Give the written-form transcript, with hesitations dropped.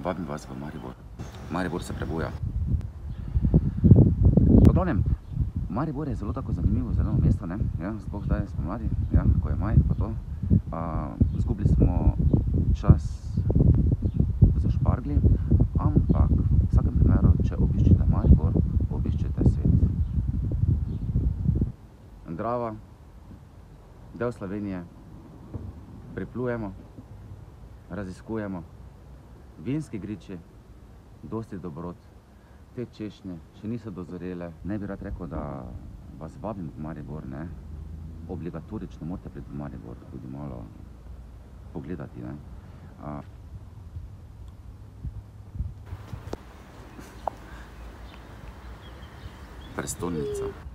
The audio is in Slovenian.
Vabim vas v Maribor. Maribor se prebuja. V glavnem, Maribor je zelo tako zanimivo, zeleno mesto, ne? Ja, sploh zdaj spomladi, ja, ko je maj, pa to. Zgubili smo čas za šparglji, ampak v vsakem primeru, če obiščete Maribor, obiščete svet. Drava, del Slovenije, priplujemo, raziskujemo, vinski griči, dosti dobrot, te češnje še niso dozorele. Ne bi rad rekel, da vas vabim v Maribor, ne. Obligatorično morate priti v Maribor, tudi malo pogledati, ne. Prestolnica.